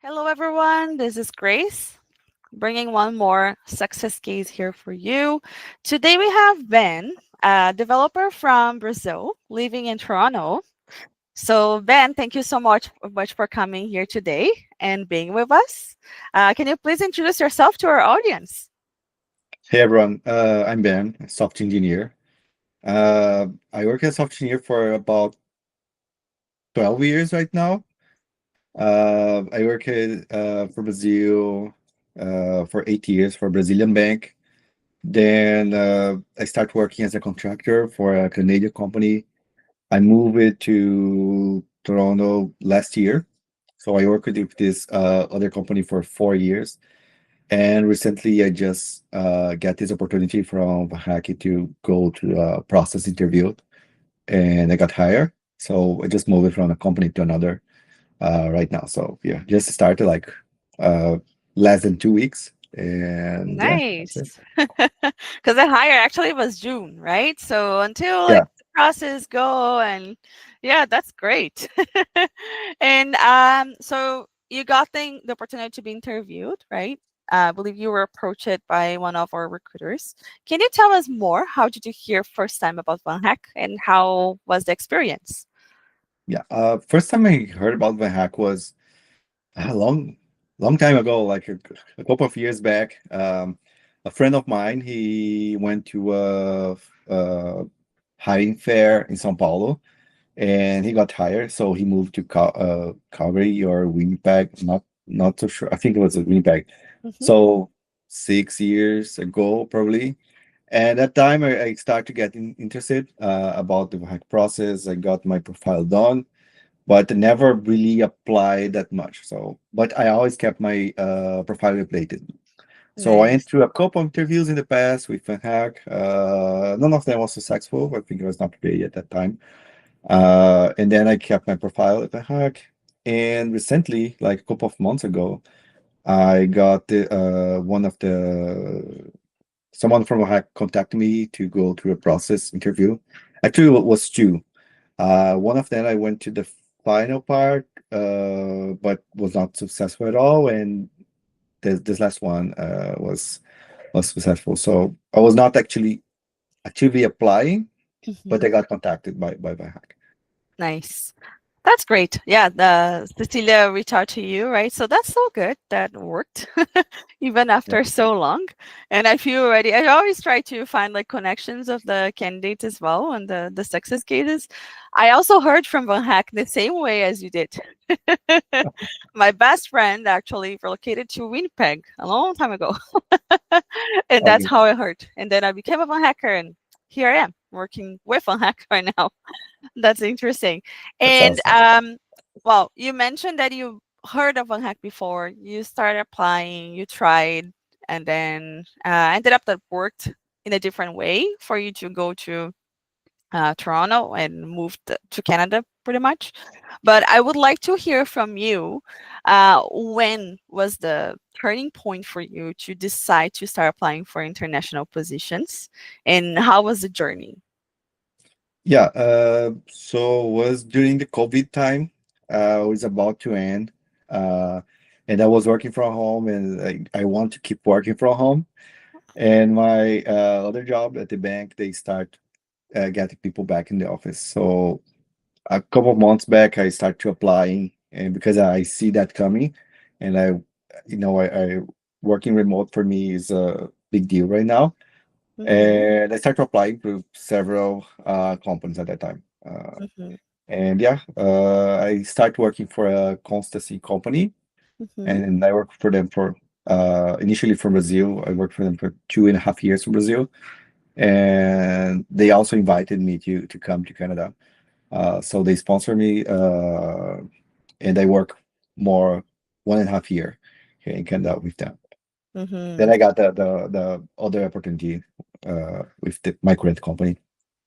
Hello, everyone. This is Grace, bringing one more success case here for you. Today we have Ben, a developer from Brazil, living in Toronto. So, Ben, thank you so much for coming here today and being with us. Can you please introduce yourself to our audience? Hey everyone, I'm Ben, a software engineer. I work as a software engineer for about 12 years right now. I work for Brazil for 8 years for a Brazilian bank. Then I start working as a contractor for a Canadian company. I moved to Toronto last year. So I worked with this other company for 4 years. And recently, I just got this opportunity from VanHack to go to a process interview, and I got hired. So I just moved from a company to another right now. So yeah, just started like uh, less than 2 weeks, and yeah, that's it. Nice. Because the hire actually was June, right? So until Yeah, the process go and yeah, that's great. And so you got the opportunity to be interviewed, right? I believe you were approached by one of our recruiters. Can you tell us more? How did you hear first time about VanHack and how was the experience? yeah. First time I heard about VanHack was a long time ago, like a couple of years back. A friend of mine, he went to a hiring fair in São Paulo, and he got hired. So he moved to Calgary or Winnipeg. Not so sure. I think it was Winnipeg. Hmm. So 6 years ago, probably. And at that time, I started to get interested about the hack process. I got my profile done, but never really applied that much. So, but I always kept my profile updated. So I went Nice. through a couple of interviews in the past with VanHack. None of them was successful. I think I was not ready at that time. And then I kept my profile at VanHack. And recently, like a couple of months ago, I got one of the someone from VanHack contacted me to go through a process interview. Actually, it was two. One of them I went to the final part, but was not successful at all. And this last one was successful. So I was not actually actively applying, but I Mhm. got contacted by VanHack. Nice. That's great. Yeah, the Cecilia reached out to you, right? So that's so good. That worked even Yeah. after so long. And I feel already, I always try to find like connections of the candidates as well and the success cases. I also heard from Van Hack the same way as you did. My best friend actually relocated to Winnipeg a long time ago. And that's Okay, how I heard. And then I became a Van Hacker and here I am working with Van Hack right now. That's interesting. that's And awesome. well, you mentioned that you heard of VanHack before. You started applying, you tried, and then ended up that worked in a different way for you to go to Toronto and moved to Canada pretty much. But I would like to hear from you. When was the turning point for you to decide to start applying for international positions, and how was the journey? Yeah, so was during the COVID time. It was about to end, uh, and I was working from home, and I want to keep working from home. And my other job at the bank, they start getting people back in the office. So a couple of months back, I start to applying, and because I see that coming, and I working remote for me is a big deal right now. Mm-hmm. And I started applying to several companies at that time. Mm-hmm. And yeah, I started working for a consultancy company, Mm-hmm. and I worked for them for initially from Brazil. I worked for them for 2.5 years from Brazil, and they also invited me to come to Canada. So they sponsor me, and I work more 1.5 year here in Canada with them. Then Mm-hmm. I got the other opportunity with my current company.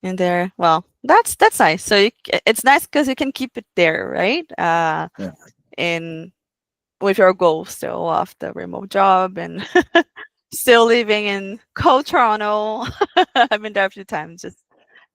In there, well, that's nice. So it's nice because you can keep it there, right? Yeah. In with your goal still of the remote job and still living in cold Toronto. I've been there a few times,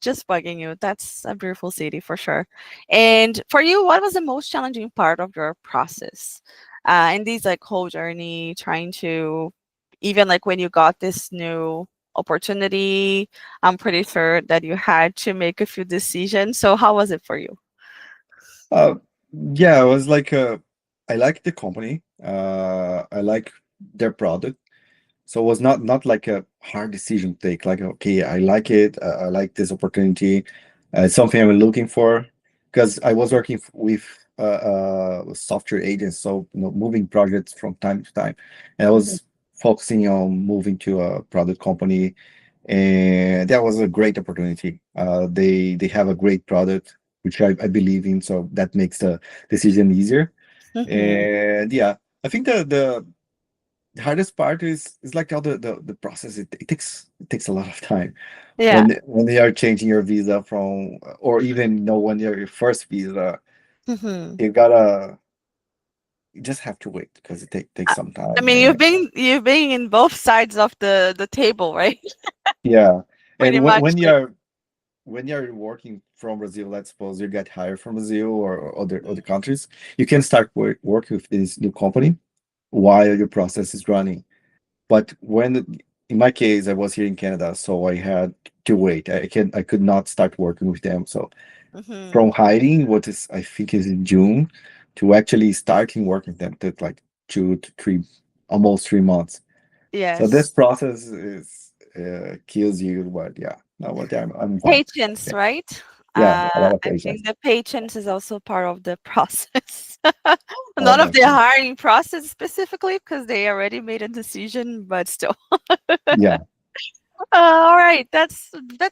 just bugging you. That's a beautiful city for sure. And for you, what was the most challenging part of your process? in this like whole journey, trying to even like when you got this new opportunity, I'm pretty sure that you had to make a few decisions. So how was it for you? Uh, yeah, it was like I like the company. I like their product. So it was not like a hard decision to take. Like, okay, I like it. I like this opportunity. It's something I'm looking for because I was working with software agents, so moving projects from time to time, and I Mhm. was focusing on moving to a product company, and that was a great opportunity. They have a great product, which I believe in, so that makes the decision easier. Mhm. And yeah, I think the hardest part is like all the process. It takes a lot of time Yeah. when they are changing your visa from, or even when you're your first visa, Mhm. you gotta you just have to wait because it takes I some I time. mean, And you've been in both sides of the table, right? yeah, Pretty and much like. when you're working from Brazil, let's suppose you get hired from Brazil or other countries, you can start working with this new company while your process is running. But in my case, I was here in Canada, so I had to wait. I could not start working with them. So Mhm. from hiding, what is I think is in June, to actually starting working with them took like 2 to 3, almost 3 months. So this Yes. process is kills you. But yeah, no, but I'm fine. Patience, Yeah, right? yeah, a lot of I think patience. the patience is also part of the process. Oh, Not of the definitely. hiring process specifically, because they already made a decision, but still. Yeah. All right, that's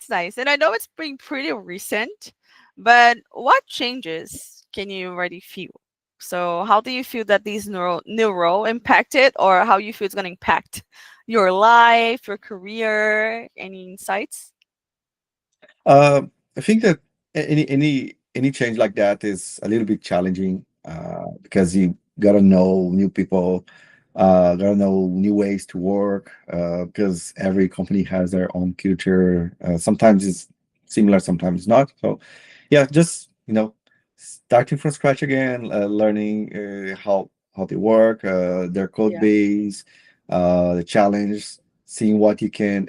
nice. And I know it's been pretty recent, but what changes can you already feel? So how do you feel that these new role impacted, or how you feel it's gonna impact your life, your career? Any insights? I think that any change like that is a little bit challenging because you gotta know new people, gotta know new ways to work because every company has their own culture. Sometimes it's similar, sometimes not. So, yeah, just starting from scratch again, learning how they work, their code Yeah. base, the challenge, seeing what you can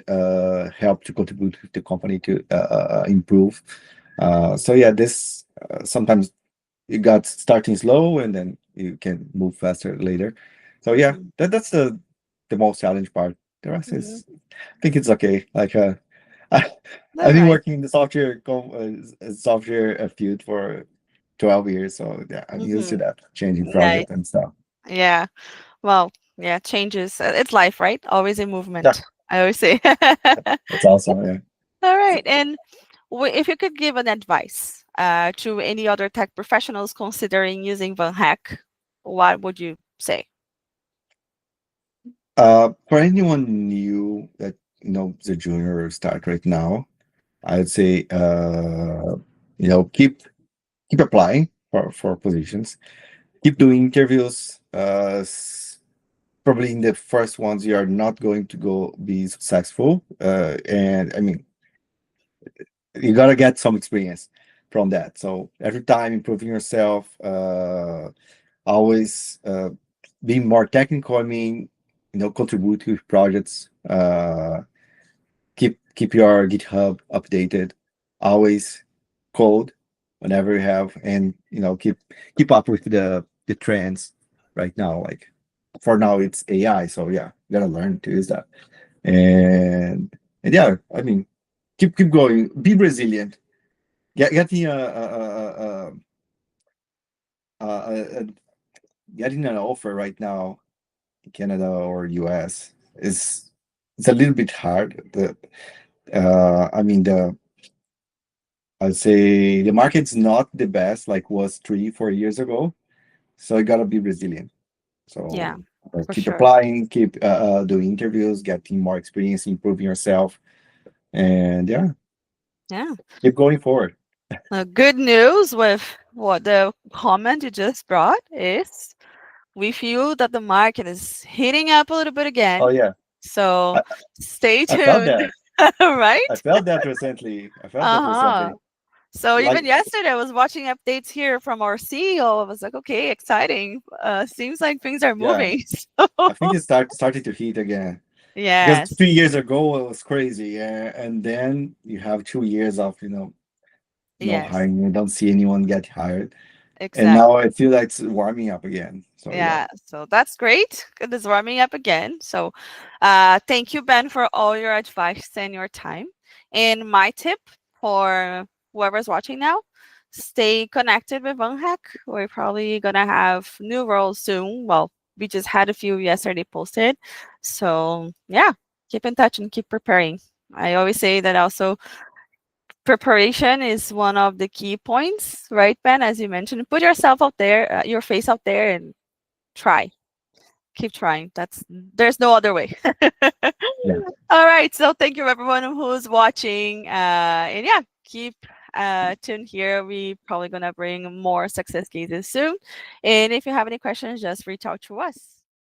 help to contribute to the company to improve. So yeah, this sometimes you got starting slow and then you can move faster later. So yeah, Mhm. that's the most challenge part. The rest Mhm. is, I think it's okay. Like I, That's I've been nice. working in the software field for 12 years, so yeah, I'm used to Mhm. that, changing Nice. project and stuff. Yeah. Well, yeah, changes. It's life, right? Always in Yeah, movement. I always say. that's awesome. Yeah. All right. And if you could give an advice to any other tech professionals considering using VanHack, what would you say? For anyone new that is a junior or start right now, I'd say keep applying for positions, keep doing interviews. Probably in the first ones you are not going to go be successful, and I mean you gotta get some experience from that. So every time improving yourself, always being more technical. I mean, contribute to projects. Keep your GitHub updated. Always code whenever you have, and keep up with the trends right now. Like for now, it's AI, so yeah, you gotta learn to use that. And yeah, I mean, keep going. Be resilient. Getting a getting an offer right now in Canada or US is it's a little bit hard. I mean I'd say the market's not the best like was 3 4 years ago. So you gotta be resilient. Yeah, So for keep sure. applying, keep doing interviews, getting more experience, improving yourself, and yeah, Yeah. keep going forward. Good news with what the comment you just brought is we feel that the market is heating up a little bit Oh again. yeah, So I, stay I felt tuned, that. I right? felt that recently. I felt that Uh-huh. recently. So even Like, yesterday, I was watching updates here from our CEO. I was like, okay, exciting. Seems like things are yeah, moving. I think So it's starting to heat again. Because yes, 3 years ago it was crazy, yeah, and then you have 2 years of no yes, hiring. You don't see anyone get hired, and now exactly. I feel like it's warming up again. So yeah, Yeah, so that's great. It is warming up again. So, thank you, Ben, for all your advice and your time. And my tip for whoever's watching now, stay connected with VanHack. We're probably gonna have new roles soon. Well, we just had a few yesterday posted. So yeah, keep in touch and keep preparing. I always say that also preparation is one of the key points, right, Ben? As you mentioned, put yourself out there, your face out there, and try. Keep trying. There's no other way. yeah, All right. So thank you everyone who's watching. And yeah, keep tuned here. We probably gonna bring more success cases soon. And if you have any questions, just reach out to us.